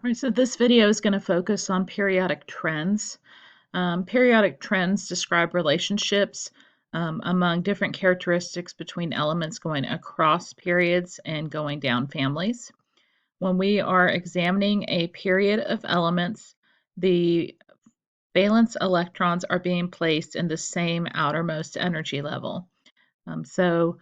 Right, so this video is going to focus on periodic trends. Periodic trends describe relationships among different characteristics between elements going across periods and going down families. When we are examining a period of elements, the valence electrons are being placed in the same outermost energy level. So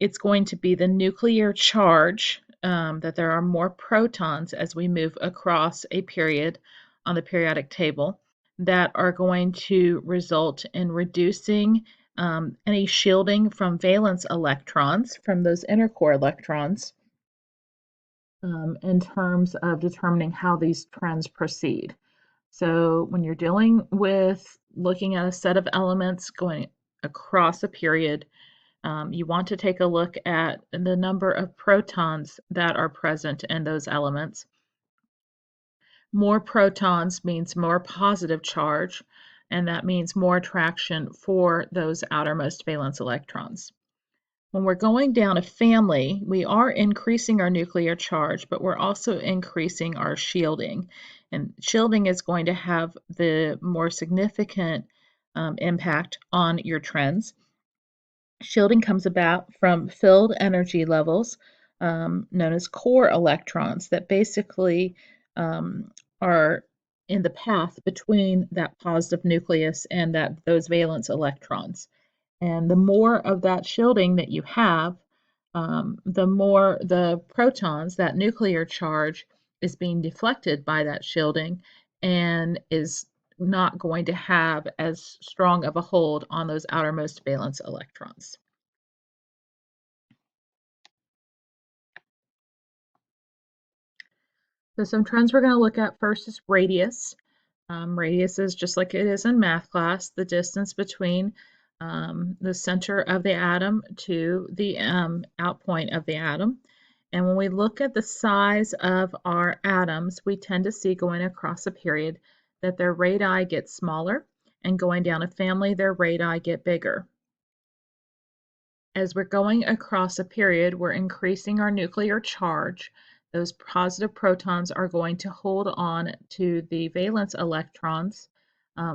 it's going to be the nuclear charge, that there are more protons as we move across a period on the periodic table that are going to result in reducing any shielding from valence electrons, from those inner core electrons, in terms of determining how these trends proceed. So when you're dealing with looking at a set of elements going across a period, you want to take a look at the number of protons that are present in those elements. More protons means more positive charge, and that means more attraction for those outermost valence electrons. When we're going down a family, we are increasing our nuclear charge, but we're also increasing our shielding. And shielding is going to have the more significant impact on your trends. Shielding comes about from filled energy levels, known as core electrons, that basically are in the path between that positive nucleus and those valence electrons. And the more of that shielding that you have, the more the protons, that nuclear charge, is being deflected by that shielding and is not going to have as strong of a hold on those outermost valence electrons. So some trends we're going to look at first is radius. Radius is just like it is in math class, the distance between the center of the atom to the out point of the atom. And when we look at the size of our atoms, we tend to see going across a period that their radii get smaller, and going down a family, their radii get bigger. As we're going across a period, we're increasing our nuclear charge. Those positive protons are going to hold on to the valence electrons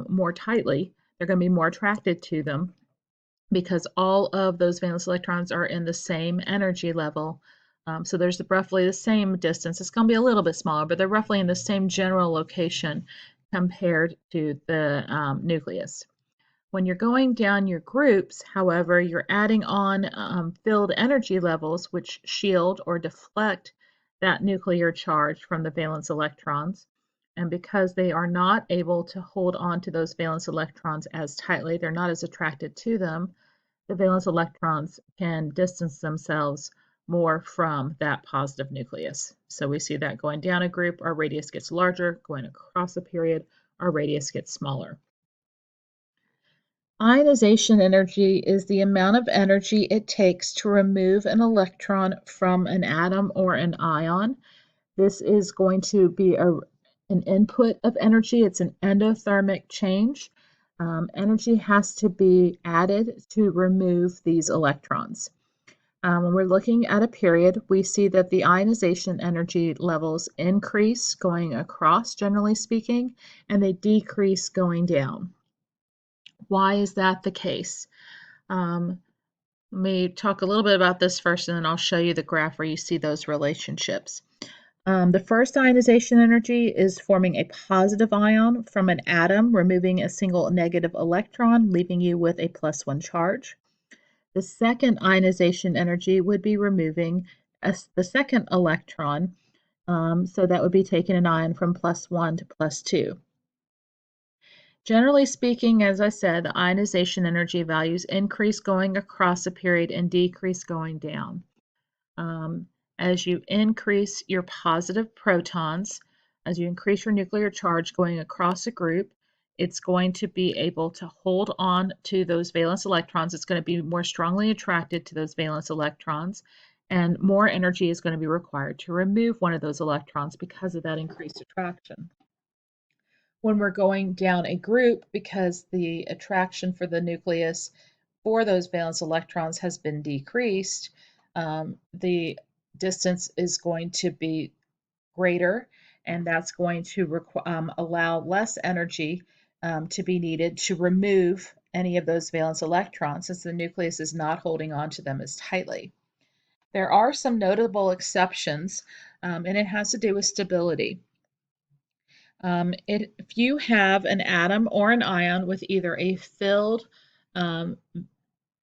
more tightly. They're going to be more attracted to them because all of those valence electrons are in the same energy level. So there's roughly the same distance. It's going to be a little bit smaller, but they're roughly in the same general location compared to the nucleus. When you're going down your groups, however, you're adding on filled energy levels, which shield or deflect that nuclear charge from the valence electrons. And because they are not able to hold on to those valence electrons as tightly, they're not as attracted to them, the valence electrons can distance themselves more from that positive nucleus. So we see that going down a group, our radius gets larger, going across a period, our radius gets smaller. Ionization energy is the amount of energy it takes to remove an electron from an atom or an ion. This is going to be an input of energy. It's an endothermic change. Energy has to be added to remove these electrons. When we're looking at a period, we see that the ionization energy levels increase going across, generally speaking, and they decrease going down. Why is that the case? Let me talk a little bit about this first, and then I'll show you the graph where you see those relationships. The first ionization energy is forming a positive ion from an atom, removing a single negative electron, leaving you with a +1 charge. The second ionization energy would be removing the second electron, so that would be taking an ion from +1 to +2. Generally speaking, as I said, the ionization energy values increase going across a period and decrease going down. As you increase your positive protons, as you increase your nuclear charge going across a group, it's going to be able to hold on to those valence electrons. It's going to be more strongly attracted to those valence electrons, and more energy is going to be required to remove one of those electrons because of that increased attraction. When we're going down a group, because the attraction for the nucleus for those valence electrons has been decreased, the distance is going to be greater, and that's going to allow less energy to be needed to remove any of those valence electrons since the nucleus is not holding on to them as tightly. There are some notable exceptions, and it has to do with stability. If you have an atom or an ion with either a filled um,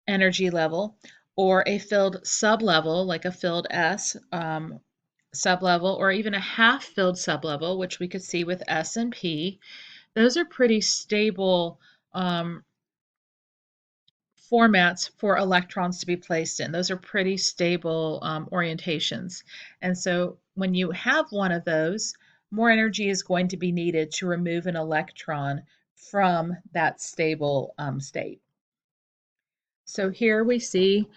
energy level or a filled sublevel, like a filled S sublevel, or even a half-filled sublevel, which we could see with S and P, those are pretty stable formats for electrons to be placed in. Those are pretty stable orientations. And so when you have one of those, more energy is going to be needed to remove an electron from that stable state. So here we see,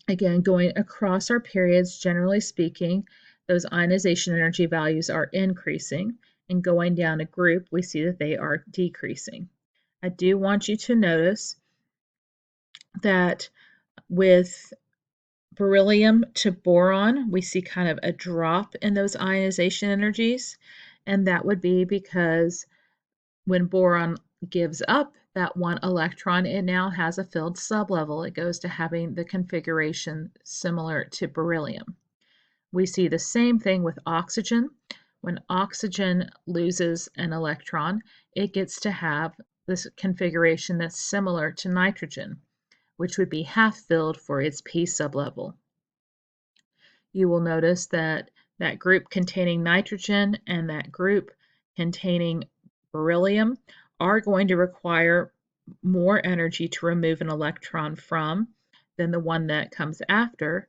again, going across our periods, generally speaking, those ionization energy values are increasing, and going down a group, we see that they are decreasing. I do want you to notice that with beryllium to boron, we see kind of a drop in those ionization energies, and that would be because when boron gives up that one electron, it now has a filled sublevel. It goes to having the configuration similar to beryllium. We see the same thing with oxygen. When oxygen loses an electron, it gets to have this configuration that's similar to nitrogen, which would be half-filled for its p sublevel. You will notice that that group containing nitrogen and that group containing beryllium are going to require more energy to remove an electron from than the one that comes after.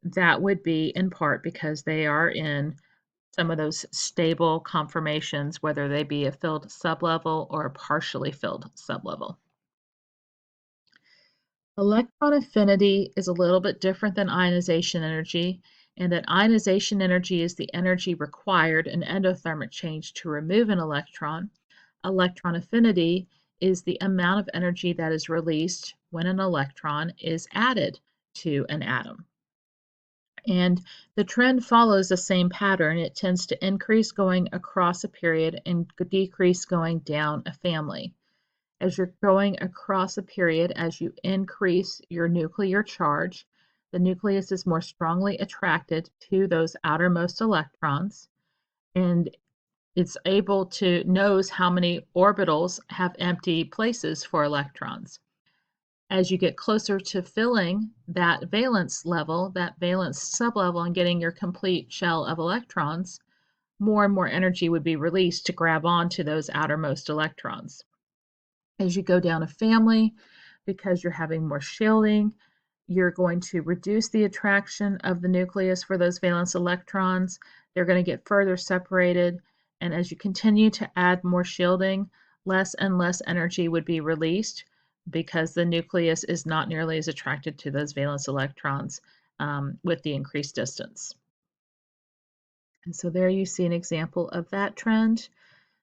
That would be in part because they are in some of those stable conformations, whether they be a filled sublevel or a partially filled sublevel. Electron affinity is a little bit different than ionization energy, and that ionization energy is the energy required in endothermic change to remove an electron. Electron affinity is the amount of energy that is released when an electron is added to an atom. And the trend follows the same pattern. It tends to increase going across a period and decrease going down a family. As you're going across a period, as you increase your nuclear charge, the nucleus is more strongly attracted to those outermost electrons, and it's able to knows how many orbitals have empty places for electrons. As you get closer to filling that valence level, that valence sublevel, and getting your complete shell of electrons, more and more energy would be released to grab onto those outermost electrons. As you go down a family, because you're having more shielding, you're going to reduce the attraction of the nucleus for those valence electrons. They're going to get further separated, and as you continue to add more shielding, less and less energy would be released because the nucleus is not nearly as attracted to those valence electrons with the increased distance. And so there you see an example of that trend.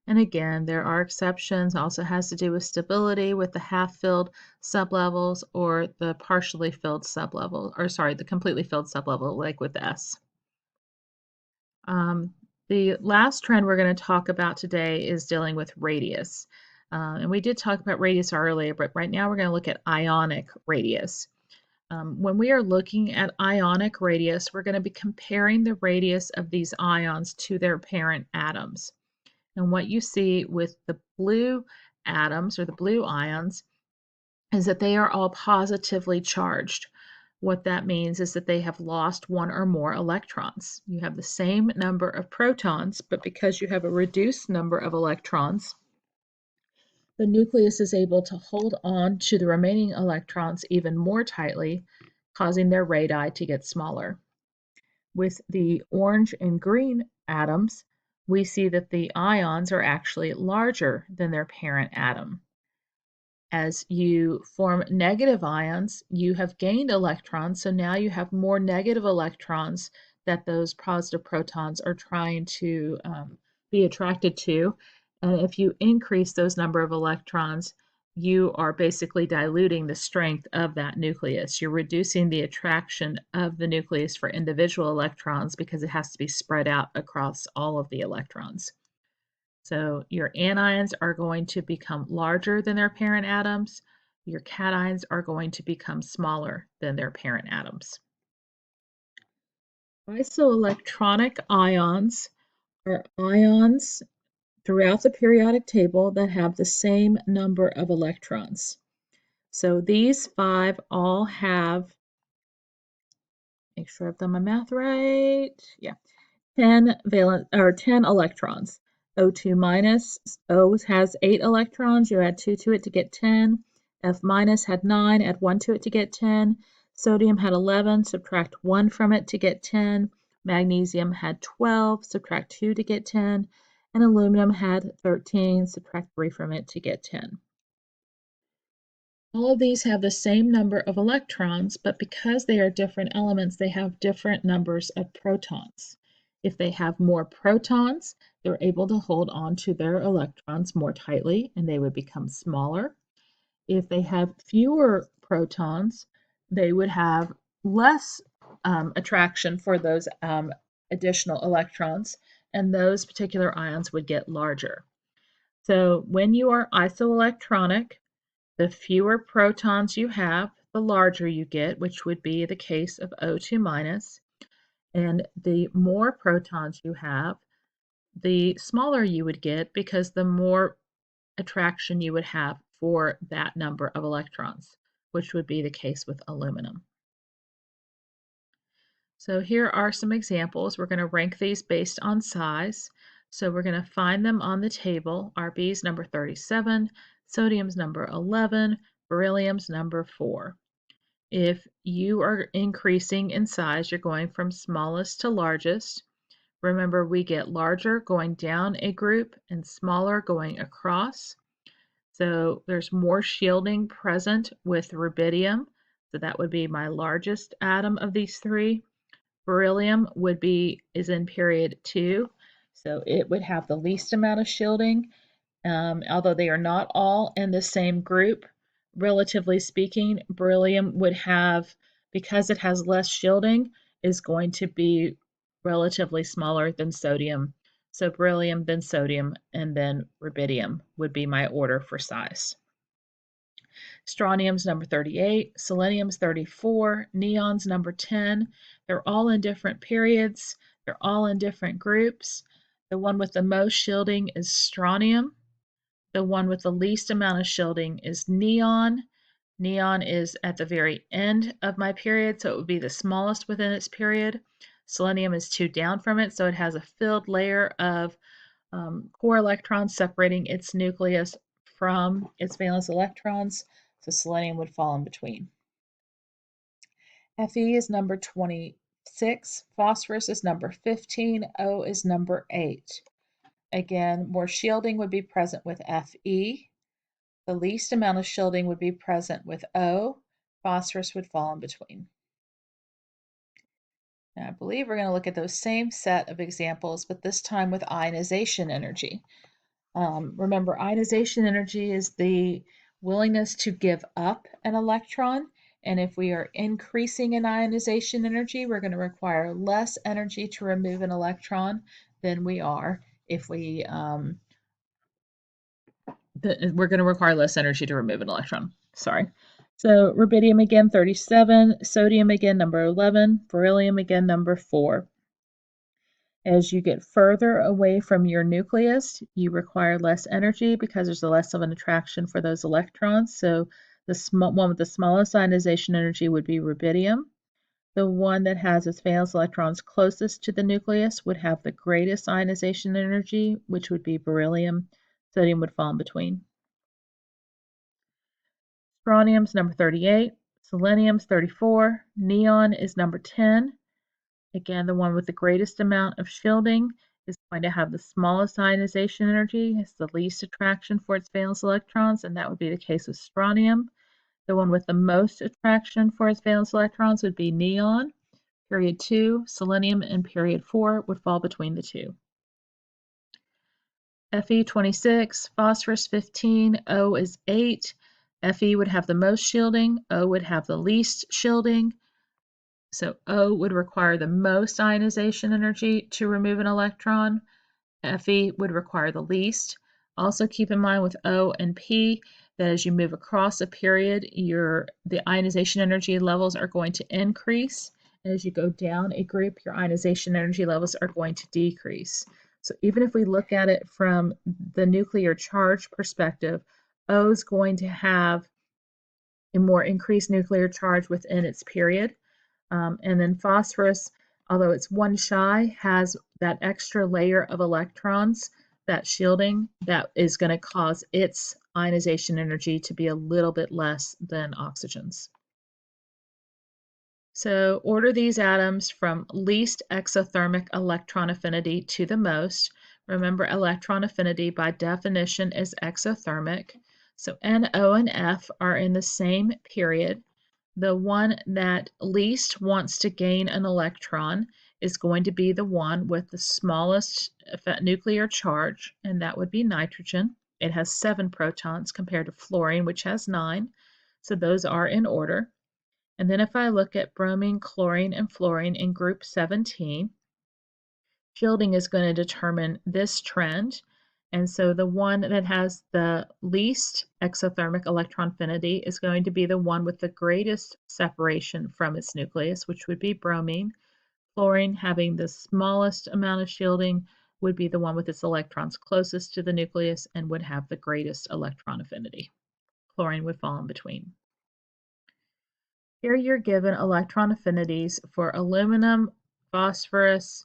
And again, there are exceptions. Also has to do with stability with the half-filled sublevels or the partially filled sublevel, or sorry, the completely filled sublevel, like with S. The last trend we're going to talk about today is dealing with radius. And we did talk about radius earlier, but right now we're going to look at ionic radius. When we are looking at ionic radius, we're going to be comparing the radius of these ions to their parent atoms. And what you see with the blue atoms or the blue ions is that they are all positively charged. What that means is that they have lost one or more electrons. You have the same number of protons, but because you have a reduced number of electrons, the nucleus is able to hold on to the remaining electrons even more tightly, causing their radii to get smaller. With the orange and green atoms, we see that the ions are actually larger than their parent atom. As you form negative ions, you have gained electrons, so now you have more negative electrons that those positive protons are trying to be attracted to. And if you increase those number of electrons, you are basically diluting the strength of that nucleus. You're reducing the attraction of the nucleus for individual electrons because it has to be spread out across all of the electrons. So your anions are going to become larger than their parent atoms. Your cations are going to become smaller than their parent atoms. Isoelectronic ions are ions throughout the periodic table that have the same number of electrons. So these 5 all have, make sure I've done my math right, yeah, 10 electrons. O2 minus, O has 8 electrons, you add 2 to it to get 10. F minus had 9, add 1 to it to get 10. Sodium had 11, subtract 1 from it to get 10. Magnesium had 12, subtract 2 to get 10. And aluminum had 13, subtract 3 from it to get 10. All of these have the same number of electrons, but because they are different elements, they have different numbers of protons. If they have more protons, they're able to hold on to their electrons more tightly and they would become smaller. If they have fewer protons, they would have less attraction for those additional electrons, and those particular ions would get larger. So when you are isoelectronic, the fewer protons you have, the larger you get, which would be the case of O2 minus. And the more protons you have, the smaller you would get because the more attraction you would have for that number of electrons, which would be the case with aluminum. So here are some examples. We're going to rank these based on size. So we're going to find them on the table. Rb is number 37, sodium's number 11, beryllium's number 4. If you are increasing in size, you're going from smallest to largest. Remember, we get larger going down a group and smaller going across. So there's more shielding present with rubidium. So that would be my largest atom of these 3. Beryllium is in period 2. So it would have the least amount of shielding. Although they are not all in the same group, relatively speaking, beryllium would have, because it has less shielding, is going to be relatively smaller than sodium. So beryllium, then sodium, and then rubidium would be my order for size. Strontium's number 38, selenium's 34, neon's number 10. They're all in different periods. They're all in different groups. The one with the most shielding is strontium. The one with the least amount of shielding is neon. Neon is at the very end of my period, so it would be the smallest within its period. Selenium is 2 down from it, so it has a filled layer of core electrons separating its nucleus from its valence electrons, so selenium would fall in between. Fe is number 26, phosphorus is number 15, O is number 8. Again, more shielding would be present with Fe. The least amount of shielding would be present with O. Phosphorus would fall in between. Now, I believe we're going to look at those same set of examples, but this time with ionization energy. Remember, ionization energy is the willingness to give up an electron. And if we are increasing in ionization energy, we're going to require less energy to remove an electron than we are if we're going to require less energy to remove an electron. Sorry. So rubidium again, 37. Sodium again, number 11. Beryllium again, number 4. As you get further away from your nucleus, you require less energy because there's less of an attraction for those electrons. So the one with the smallest ionization energy would be rubidium. The one that has its valence electrons closest to the nucleus would have the greatest ionization energy, which would be beryllium. Sodium would fall in between. Strontium's number 38, selenium's 34, neon is number 10. Again, the one with the greatest amount of shielding is going to have the smallest ionization energy, has the least attraction for its valence electrons, and that would be the case with strontium. The one with the most attraction for its valence electrons would be neon. Period 2, selenium, and period 4 would fall between the two. Fe 26, phosphorus 15, O is 8. Fe would have the most shielding, O would have the least shielding. So O would require the most ionization energy to remove an electron. Fe would require the least. Also keep in mind with O and P that as you move across a period, the ionization energy levels are going to increase. And as you go down a group, your ionization energy levels are going to decrease. So even if we look at it from the nuclear charge perspective, O is going to have a more increased nuclear charge within its period. And then phosphorus, although it's one shy, has that extra layer of electrons, that shielding, that is going to cause its ionization energy to be a little bit less than oxygen's. So order these atoms from least exothermic electron affinity to the most. Remember, electron affinity by definition is exothermic. So N, O, and F are in the same period. The one that least wants to gain an electron is going to be the one with the smallest nuclear charge, and that would be nitrogen. It has 7 protons compared to fluorine, which has 9. So those are in order. And then if I look at bromine, chlorine, and fluorine in group 17, shielding is going to determine this trend. And so the one that has the least exothermic electron affinity is going to be the one with the greatest separation from its nucleus, which would be bromine. Fluorine, having the smallest amount of shielding, would be the one with its electrons closest to the nucleus and would have the greatest electron affinity. Chlorine would fall in between. Here you're given electron affinities for aluminum, phosphorus,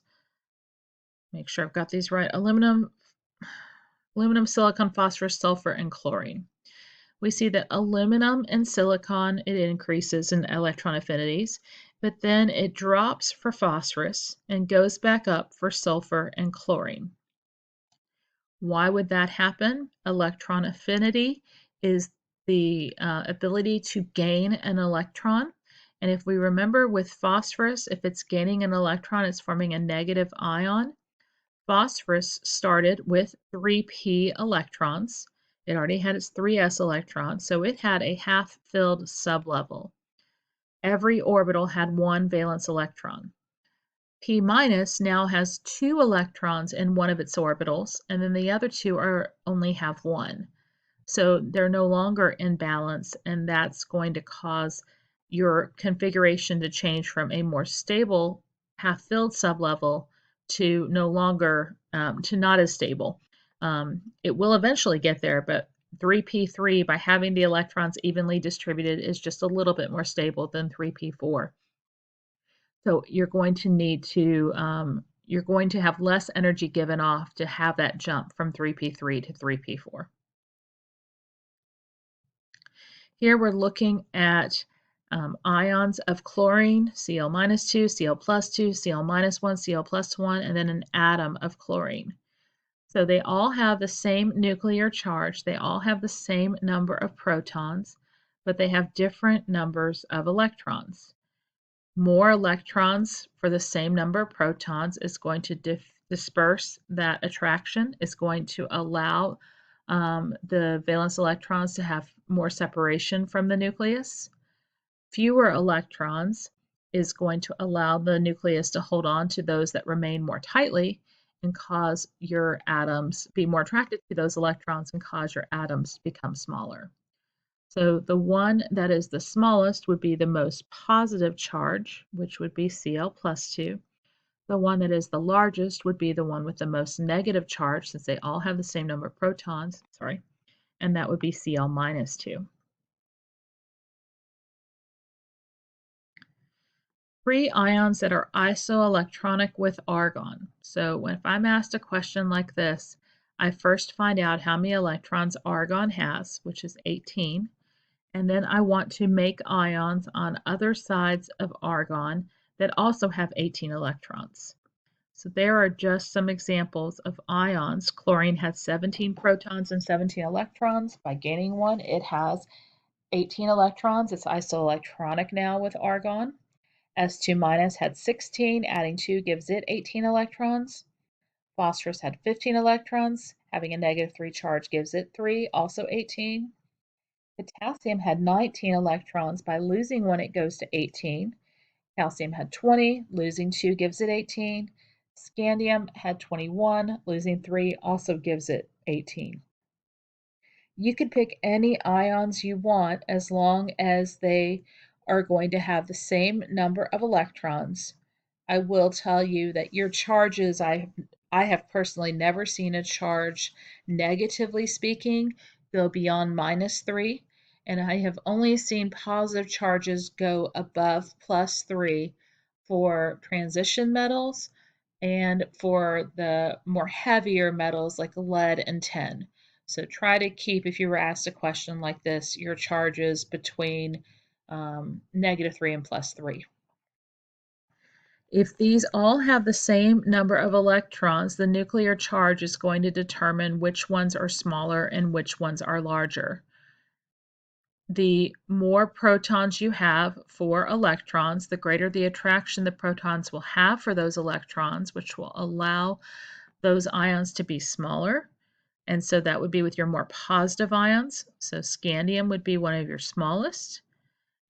make sure I've got these right, aluminum, silicon, phosphorus, sulfur, and chlorine. We see that aluminum and silicon, it increases in electron affinities, but then it drops for phosphorus and goes back up for sulfur and chlorine. Why would that happen? Electron affinity is the ability to gain an electron. And if we remember with phosphorus, if it's gaining an electron, it's forming a negative ion. Phosphorus started with 3p electrons. It already had its 3s electrons, so it had a half-filled sublevel. Every orbital had 1 valence electron. P minus now has 2 electrons in one of its orbitals, and then the other 2 only have 1. So they're no longer in balance, and that's going to cause your configuration to change from a more stable half-filled sublevel to no longer, to not as stable. It will eventually get there, but 3p3, by having the electrons evenly distributed, is just a little bit more stable than 3p4. So you're going to need to, you're going to have less energy given off to have that jump from 3p3 to 3p4. Here we're looking at ions of chlorine, Cl minus 2, Cl plus 2, Cl minus 1, Cl plus 1, and then an atom of chlorine. So they all have the same nuclear charge, they all have the same number of protons, but they have different numbers of electrons. More electrons for the same number of protons is going to disperse that attraction, is going to allow the valence electrons to have more separation from the nucleus. Fewer electrons is going to allow the nucleus to hold on to those that remain more tightly and cause your atoms be more attracted to those electrons and cause your atoms to become smaller. So the one that is the smallest would be the most positive charge, which would be Cl plus 2. The one that is the largest would be the one with the most negative charge, since they all have the same number of protons, and that would be Cl minus 2. Three ions that are isoelectronic with argon. So if I'm asked a question like this, I first find out how many electrons argon has, which is 18, and then I want to make ions on other sides of argon that also have 18 electrons. So there are just some examples of ions. Chlorine has 17 protons and 17 electrons. By gaining one, it has 18 electrons. It's isoelectronic now with argon. S2 minus had 16, adding 2 gives it 18 electrons. Phosphorus had 15 electrons, having a negative 3 charge gives it 3, also 18. Potassium had 19 electrons. By losing one, it goes to 18. Calcium had 20, losing 2 gives it 18. Scandium had 21, losing 3 also gives it 18. You could pick any ions you want as long as they are going to have the same number of electrons. I will tell you that your charges, I have personally never seen a charge, negatively speaking, go beyond -3, and I have only seen positive charges go above +3 for transition metals and for the more heavier metals like lead and tin. So try to keep, if you were asked a question like this, your charges between -3 and +3. If these all have the same number of electrons, the nuclear charge is going to determine which ones are smaller and which ones are larger. The more protons you have for electrons, the greater the attraction the protons will have for those electrons, which will allow those ions to be smaller. And so that would be with your more positive ions. So scandium would be one of your smallest.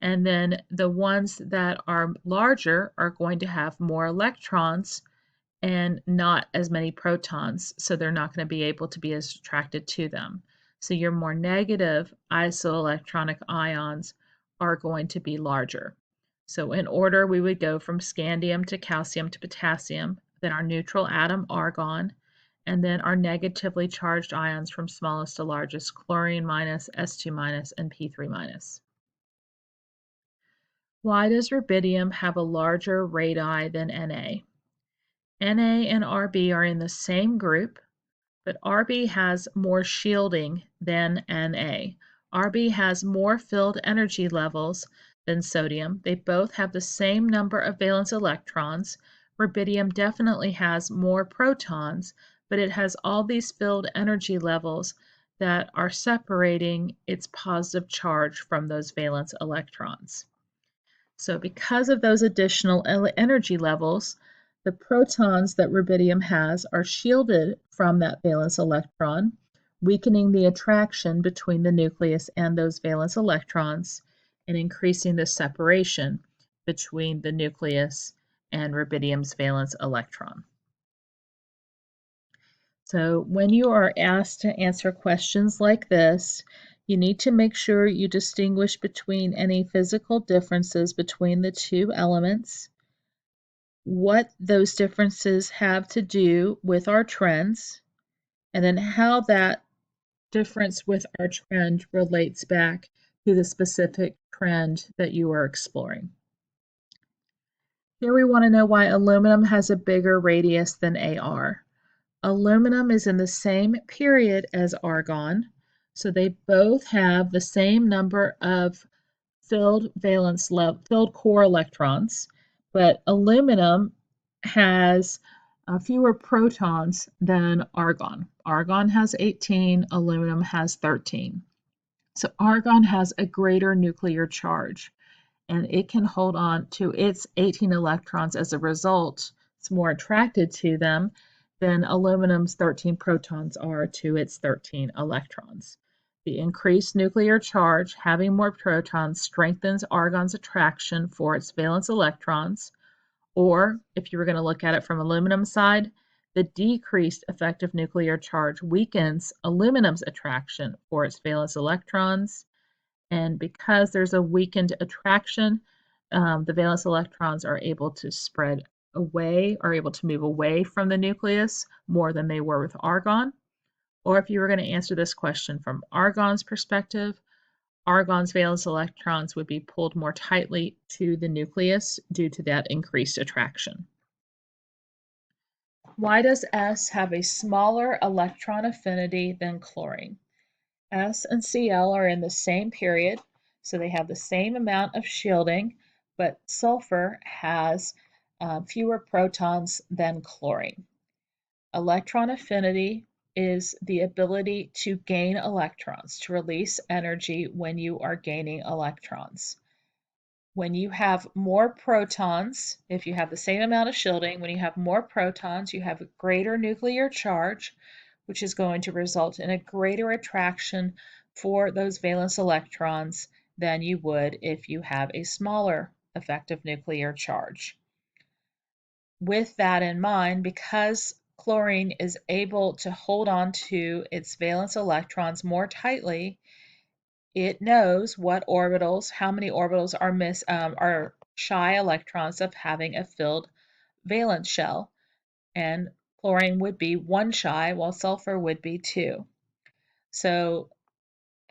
And then the ones that are larger are going to have more electrons and not as many protons, so they're not going to be able to be as attracted to them. So your more negative isoelectronic ions are going to be larger. So in order, we would go from scandium to calcium to potassium, then our neutral atom argon, and then our negatively charged ions from smallest to largest, chlorine minus, S2 minus, and P3 minus. Why does rubidium have a larger radii than Na? Na and Rb are in the same group, but Rb has more shielding than Na. Rb has more filled energy levels than sodium. They both have the same number of valence electrons. Rubidium definitely has more protons, but it has all these filled energy levels that are separating its positive charge from those valence electrons. So because of those additional energy levels, the protons that rubidium has are shielded from that valence electron, weakening the attraction between the nucleus and those valence electrons and increasing the separation between the nucleus and rubidium's valence electron. So when you are asked to answer questions like this, you need to make sure you distinguish between any physical differences between the two elements, what those differences have to do with our trends, and then how that difference with our trend relates back to the specific trend that you are exploring. Here we want to know why aluminum has a bigger radius than Ar. Aluminum is in the same period as argon, so they both have the same number of filled core electrons, but aluminum has fewer protons than argon. Argon has 18, aluminum has 13. So argon has a greater nuclear charge, and it can hold on to its 18 electrons as a result. It's more attracted to them than aluminum's 13 protons are to its 13 electrons. The increased nuclear charge, having more protons, strengthens argon's attraction for its valence electrons, or if you were going to look at it from aluminum's side, the decreased effective nuclear charge weakens aluminum's attraction for its valence electrons, and because there's a weakened attraction, the valence electrons are able to spread away, are able to move away from the nucleus more than they were with argon. Or if you were going to answer this question from argon's perspective, argon's valence electrons would be pulled more tightly to the nucleus due to that increased attraction. Why does S have a smaller electron affinity than chlorine? S and Cl are in the same period, so they have the same amount of shielding, but sulfur has fewer protons than chlorine. Electron affinity is the ability to gain electrons, to release energy when you are gaining electrons. When you have more protons, if you have the same amount of shielding, when you have more protons, you have a greater nuclear charge, which is going to result in a greater attraction for those valence electrons than you would if you have a smaller effective nuclear charge. With that in mind, because chlorine is able to hold on to its valence electrons more tightly, it knows what orbitals, how many orbitals are shy electrons of having a filled valence shell, and chlorine would be 1 shy, while sulfur would be 2. So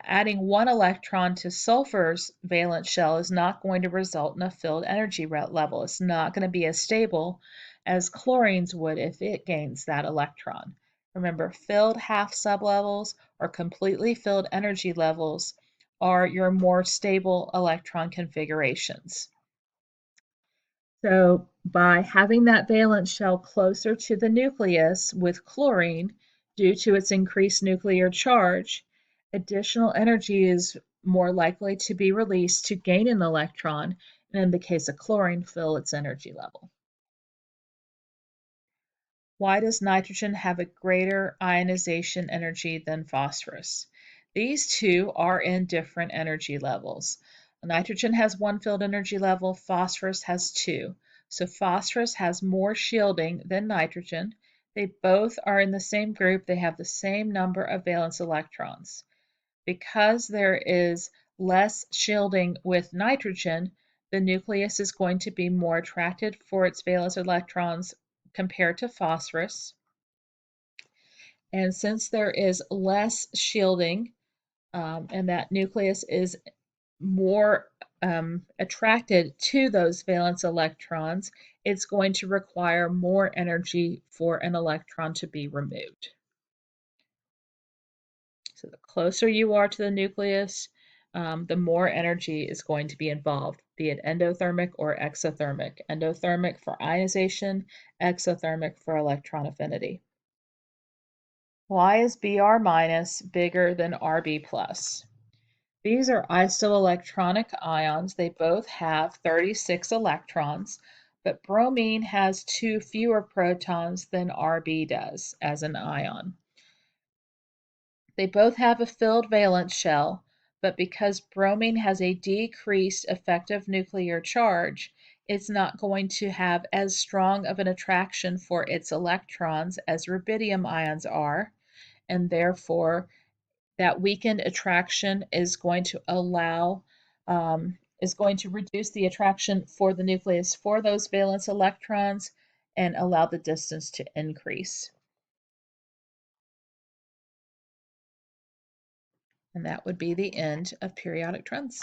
adding 1 electron to sulfur's valence shell is not going to result in a filled energy level. It's not going to be as stable as chlorine's would if it gains that electron. Remember, filled half sublevels or completely filled energy levels are your more stable electron configurations. So by having that valence shell closer to the nucleus with chlorine, due to its increased nuclear charge, additional energy is more likely to be released to gain an electron, and in the case of chlorine, fill its energy level. Why does nitrogen have a greater ionization energy than phosphorus? These two are in different energy levels. Nitrogen has 1 filled energy level, phosphorus has 2. So phosphorus has more shielding than nitrogen. They both are in the same group. They have the same number of valence electrons. Because there is less shielding with nitrogen, the nucleus is going to be more attracted for its valence electrons compared to phosphorus. And since there is less shielding and that nucleus is more attracted to those valence electrons, it's going to require more energy for an electron to be removed. So the closer you are to the nucleus, the more energy is going to be involved, be it endothermic or exothermic. Endothermic for ionization, exothermic for electron affinity. Why is Br minus bigger than Rb plus? These are isoelectronic ions. They both have 36 electrons, but bromine has 2 fewer protons than Rb does as an ion. They both have a filled valence shell, but because bromine has a decreased effective nuclear charge, it's not going to have as strong of an attraction for its electrons as rubidium ions are, and therefore that weakened attraction is going to reduce the attraction for the nucleus for those valence electrons and allow the distance to increase. And that would be the end of periodic trends.